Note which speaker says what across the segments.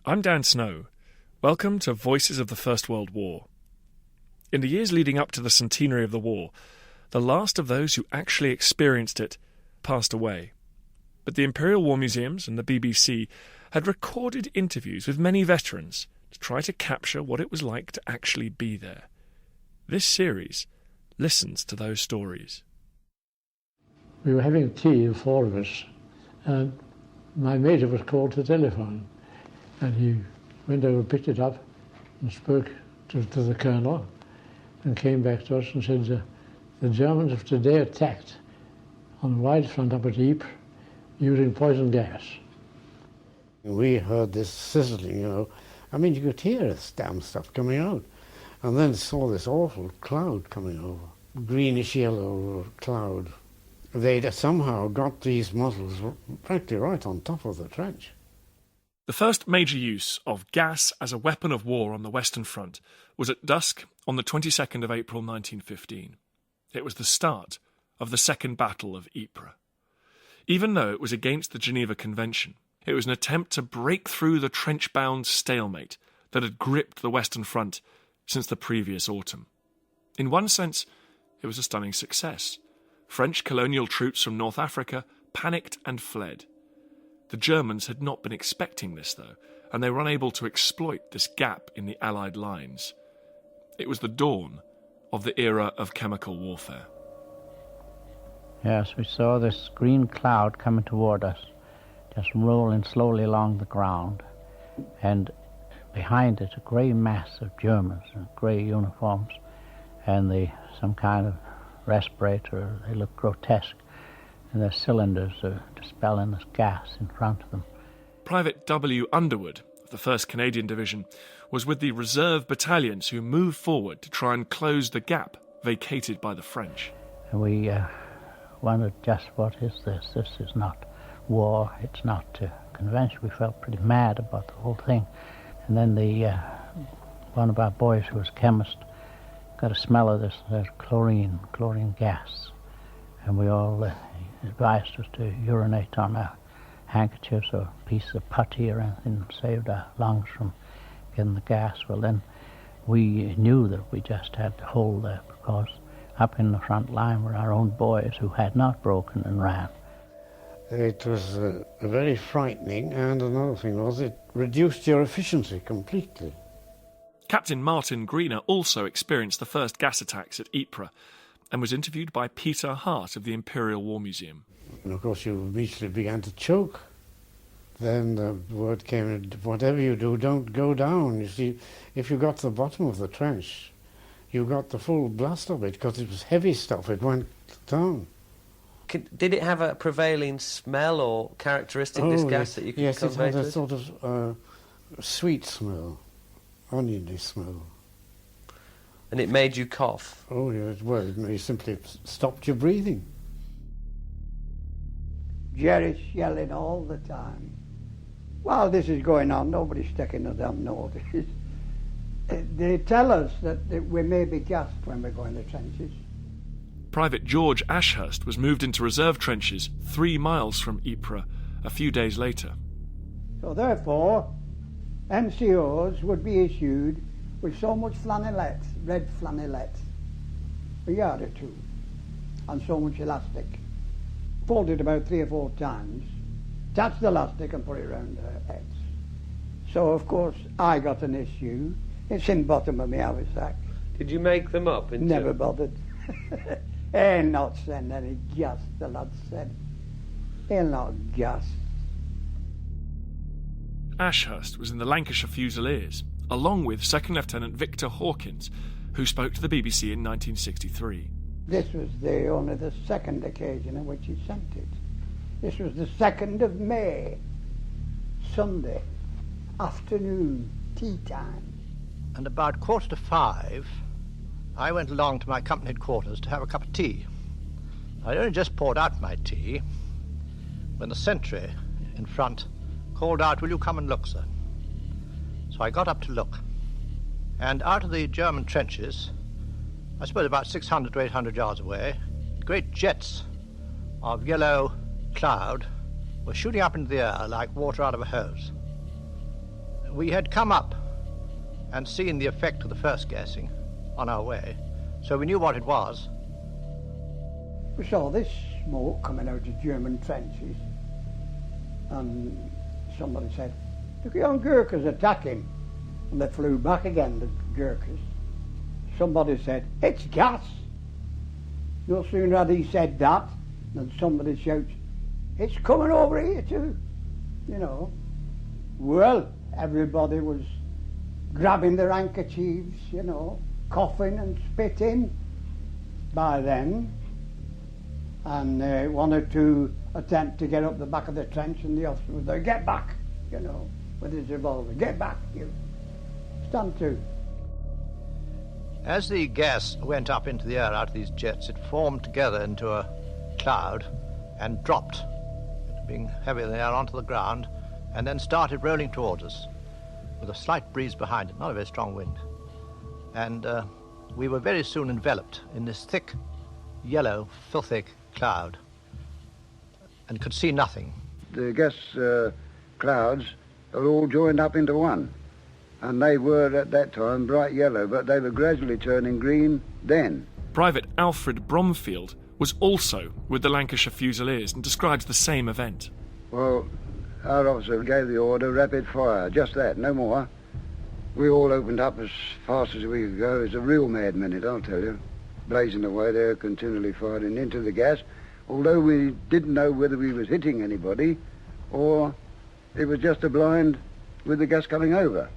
Speaker 1: I'm Dan Snow. Welcome to Voices of the First World War. In the years leading up to the centenary of the war, the last of those who actually experienced it passed away. But the Imperial War Museums and the BBC had recorded interviews with many veterans to try to capture what it was like to actually be there. This series listens to those stories.
Speaker 2: We were having tea, the four of us, and my major was called to the telephone, and he went over, picked it up and spoke to the colonel and came back to us and said, the Germans have today attacked on the wide front up at Ypres using poison gas.
Speaker 3: We heard this sizzling, I mean, you could hear this damn stuff coming out. And then saw this awful cloud coming over, greenish yellow cloud. They'd somehow got these muzzles practically right on top of the trench.
Speaker 1: The first major use of gas as a weapon of war on the Western Front was at dusk on the 22nd of April 1915. It was the start of the Second Battle of Ypres. Even though it was against the Geneva Convention, it was an attempt to break through the trench-bound stalemate that had gripped the Western Front since the previous autumn. In one sense, it was a stunning success. French colonial troops from North Africa panicked and fled. The Germans had not been expecting this, though, and they were unable to exploit this gap in the Allied lines. It was the dawn of the era of chemical warfare.
Speaker 4: Yes, we saw this green cloud coming toward us, just rolling slowly along the ground, and behind it a grey mass of Germans in grey uniforms and some kind of respirator. They look grotesque, and their cylinders are dispelling this gas in front of them.
Speaker 1: Private W. Underwood of the 1st Canadian Division was with the reserve battalions who moved forward to try and close the gap vacated by the French.
Speaker 4: And we wondered just, what is this? This is not war, it's not convention. We felt pretty mad about the whole thing. And then one of our boys who was a chemist got a smell of this chlorine gas, and we all advised us to urinate on our handkerchiefs or a piece of putty or anything, saved our lungs from getting the gas. Well, then we knew that we just had to hold there, because up in the front line were our own boys who had not broken and ran.
Speaker 3: It was very frightening, and another thing was it reduced your efficiency completely.
Speaker 1: Captain Martin Greener also experienced the first gas attacks at Ypres and was interviewed by Peter Hart of the Imperial War Museum.
Speaker 3: And of course you immediately began to choke. Then the word came, whatever you do, don't go down. You see, if you got to the bottom of the trench, you got the full blast of it, because it was heavy stuff, it went down.
Speaker 5: Did it have a prevailing smell or characteristic, this gas, that you could convey to us?
Speaker 3: Yes, it had a sort of sweet smell, oniony smell.
Speaker 5: And it made you cough?
Speaker 3: Oh, yeah, well, it simply stopped your breathing.
Speaker 6: Jerry's yelling all the time. While this is going on, nobody's taking a damn notice. They tell us that we may be gassed when we go in the trenches.
Speaker 1: Private George Ashurst was moved into reserve trenches 3 miles from Ypres a few days later.
Speaker 6: So therefore, NCOs would be issued with so much flannelette, red flannelette, a yard or two, and so much elastic. Fold it about 3 or 4 times, attach the elastic and put it around their heads. So of course I got an issue. It's in the bottom of my haversack.
Speaker 5: Did you make them up?
Speaker 6: Never bothered. He'll not send any gas, the lad said. He'll not gas.
Speaker 1: Ashurst was in the Lancashire Fusiliers, along with 2nd Lieutenant Victor Hawkins, who spoke to the BBC in 1963.
Speaker 6: This was only the second occasion on which he sent it. This was the 2nd of May, Sunday, afternoon, tea time.
Speaker 7: And about 4:45, I went along to my company headquarters to have a cup of tea. I'd only just poured out my tea when the sentry in front called out, "Will you come and look, sir?" So I got up to look. And out of the German trenches, I suppose about 600 to 800 yards away, great jets of yellow cloud were shooting up into the air like water out of a hose. we had come up and seen the effect of the first gassing on our way, so we knew what it was.
Speaker 6: We saw this smoke coming out of German trenches, and somebody said, "Look, young Gurkhas attacking," and they flew back again, the Gurkhas. Somebody said, "It's gas." No sooner had he said that than somebody shouts, "It's coming over here too," you know. Well, everybody was grabbing their handkerchiefs, you know, coughing and spitting by then. And one or two attempt to get up the back of the trench, and the officer was there, "Get back," you know, with his revolver, "Get back, you. Stand to."
Speaker 7: As the gas went up into the air out of these jets, it formed together into a cloud and dropped, being heavier than the air, onto the ground, and then started rolling towards us with a slight breeze behind it, not a very strong wind. And we were very soon enveloped in this thick, yellow, filthy cloud and could see nothing.
Speaker 8: The gas clouds are all joined up into one, and they were at that time bright yellow, but they were gradually turning green then.
Speaker 1: Private Alfred Bromfield was also with the Lancashire Fusiliers and describes the same event.
Speaker 8: Well, our officer gave the order, rapid fire, just that, no more. We all opened up as fast as we could go. It was a real mad minute, I'll tell you. Blazing away there, continually firing into the gas, although we didn't know whether we was hitting anybody or it was just a blind with the gas coming over.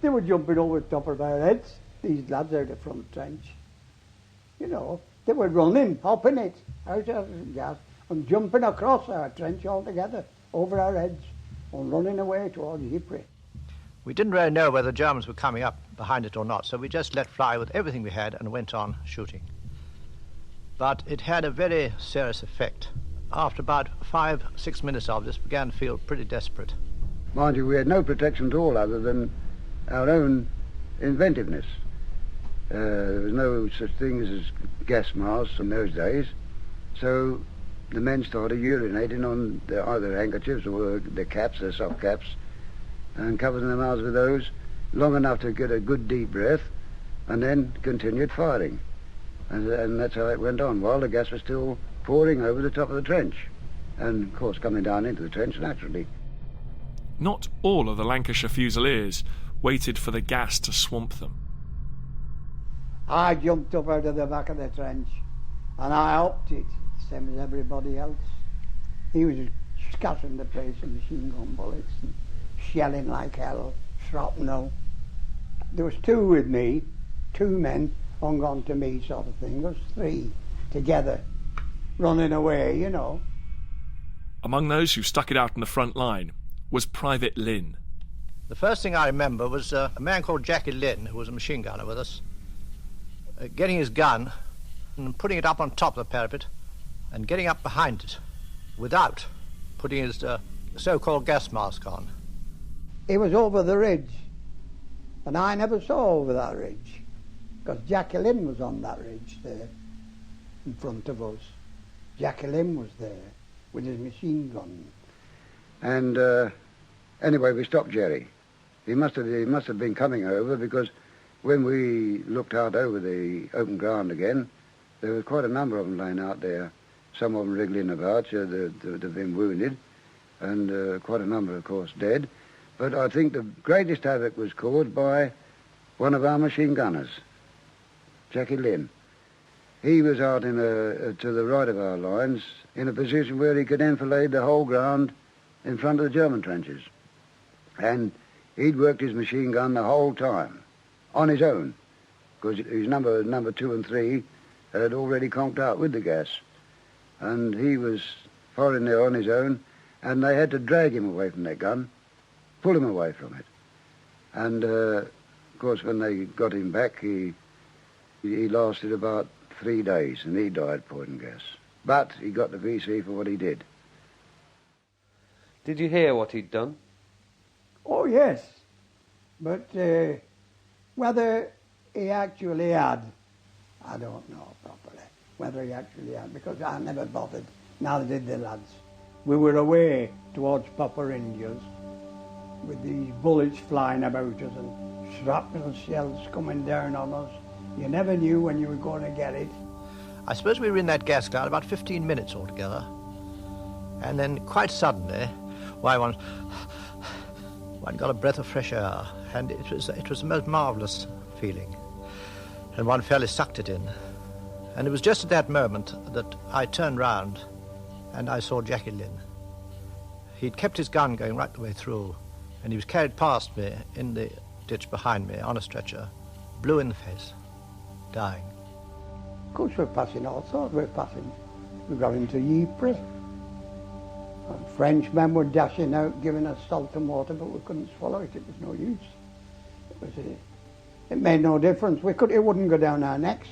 Speaker 6: They were jumping over the top of our heads, these lads out of front trench. You know, they were running, hopping it, out of the gas, and jumping across our trench altogether, over our heads, and running away towards Ypres.
Speaker 7: We didn't really know whether the Germans were coming up behind it or not, so we just let fly with everything we had and went on shooting. But it had a very serious effect. After about 5-6 minutes of this, began to feel pretty desperate.
Speaker 8: Mind you, we had no protection at all other than our own inventiveness. There was no such thing as gas masks in those days, so the men started urinating on either handkerchiefs or their caps, their soft caps, and covering their mouths with those long enough to get a good deep breath, and then continued firing. And that's how it went on, while the gas was still pouring over the top of the trench, and of course coming down into the trench naturally.
Speaker 1: Not all of the Lancashire Fusiliers waited for the gas to swamp them.
Speaker 6: I jumped up out of the back of the trench, and I upped it, same as everybody else. He was scattering the place with machine gun bullets and shelling like hell, shrapnel. There was two with me, 2 men hung on to me sort of thing. There was 3 together, running away, you know.
Speaker 1: Among those who stuck it out in the front line was Private Lynn.
Speaker 7: The first thing I remember was a man called Jackie Lynn, who was a machine gunner with us, getting his gun and putting it up on top of the parapet and getting up behind it without putting his so-called gas mask on.
Speaker 6: He was over the ridge, and I never saw over that ridge, because Jackie Lynn was on that ridge there in front of us. Jackie Lynn was there with his machine gun.
Speaker 8: And anyway, we stopped Jerry. He must have been coming over, because when we looked out over the open ground again, there was quite a number of them lying out there. Some of them wriggling about, they've been wounded, and quite a number, of course, dead. But I think the greatest havoc was caused by one of our machine gunners, Jackie Lynn. He was out to the right of our lines in a position where he could enfilade the whole ground in front of the German trenches. And he'd worked his machine gun the whole time, on his own, because his number 2 and 3 had already conked out with the gas. And he was firing there on his own, and they had to drag him away from that gun, pull him away from it. And, of course, when they got him back, he lasted about 3 days, and he died poison gas. But he got the VC for what he did.
Speaker 5: Did you hear what he'd done?
Speaker 6: Oh, yes. But whether he actually had, I don't know properly, whether he actually had, because I never bothered, neither did the lads. We were away towards Papa Rangers, with these bullets flying about us and shrapnel shells coming down on us. You never knew when you were going to get it.
Speaker 7: I suppose we were in that gas cloud about 15 minutes altogether. And then quite suddenly, one got a breath of fresh air, and it was the most marvellous feeling. And one fairly sucked it in. And it was just at that moment that I turned round and I saw Jackie Lynn. He'd kept his gun going right the way through, and he was carried past me in the ditch behind me on a stretcher, blue in the face, dying.
Speaker 6: Of course we're passing all sorts, we got into Ypres. And Frenchmen were dashing out, giving us salt and water, but we couldn't swallow it, it was no use. It made no difference, it wouldn't go down our necks.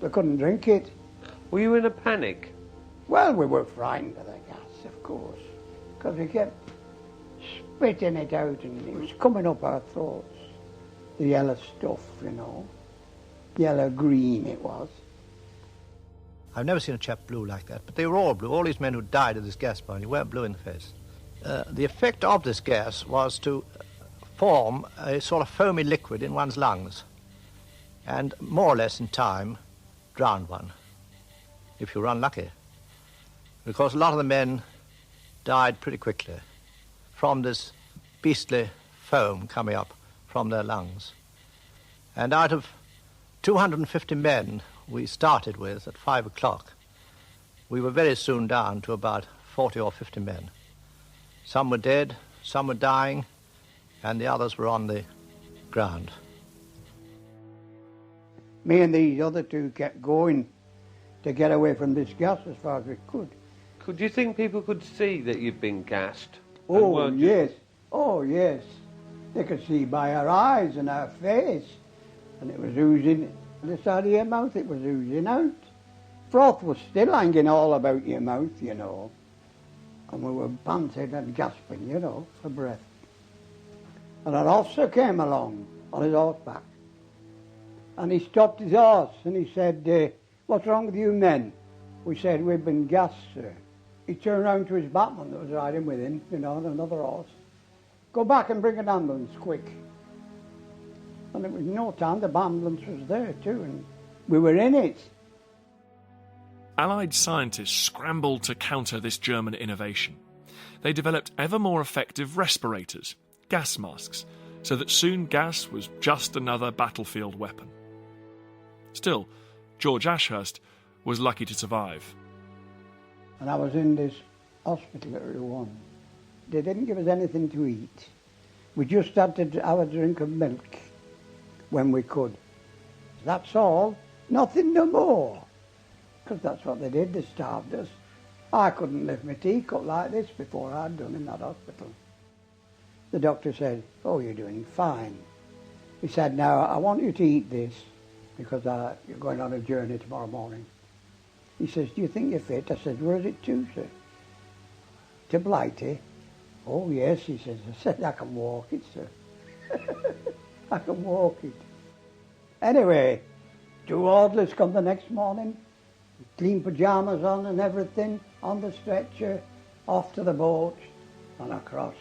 Speaker 6: We couldn't drink it.
Speaker 5: Were you in a panic?
Speaker 6: Well, we were frightened of the gas, of course, because we kept spitting it out and it was coming up our throats. The yellow stuff, you know, yellow-green it was.
Speaker 7: I've never seen a chap blue like that, but they were all blue. All these men who died of this gas burning weren't blue in the face. The effect of this gas was to form a sort of foamy liquid in one's lungs, and more or less in time drown one, if you were unlucky. Because a lot of the men died pretty quickly from this beastly foam coming up from their lungs. And out of 250 men we started with at 5 o'clock, we were very soon down to about 40 or 50 men. Some were dead, some were dying, and the others were on the ground.
Speaker 6: Me and these other two kept going to get away from this gas as far as we could.
Speaker 5: Do you think people could see that you'd been gassed?
Speaker 6: Oh, yes. Oh, yes. They could see by our eyes and our face. And it was oozing. On the side of your mouth, it was oozing out. Froth was still hanging all about your mouth, you know. And we were panting and gasping, you know, for breath. And an officer came along on his horseback. And he stopped his horse and he said, "What's wrong with you men?" We said, "We've been gassed, sir." He turned round to his batman that was riding with him, you know, on another horse. "Go back and bring an ambulance, quick." And it was no time, the ambulance was there too, and we were in it.
Speaker 1: Allied scientists scrambled to counter this German innovation. They developed ever more effective respirators, gas masks, so that soon gas was just another battlefield weapon. Still, George Ashurst was lucky to survive.
Speaker 6: And I was in this hospital at Rouen. They didn't give us anything to eat. We just had to have a drink of milk when we could. That's all. Nothing no more. Because that's what they did, they starved us. I couldn't lift my teacup like this before I'd done in that hospital. The doctor said, "Oh, you're doing fine." He said, "Now, I want you to eat this because you're going on a journey tomorrow morning." He says, "Do you think you're fit?" I said, "Where is it to, sir?" "To Blighty." "Oh, yes," he says. I said, "I can walk it, sir." I can walk it. Anyway, 2 orderlies come the next morning, clean pyjamas on and everything, on the stretcher, off to the boat, and across.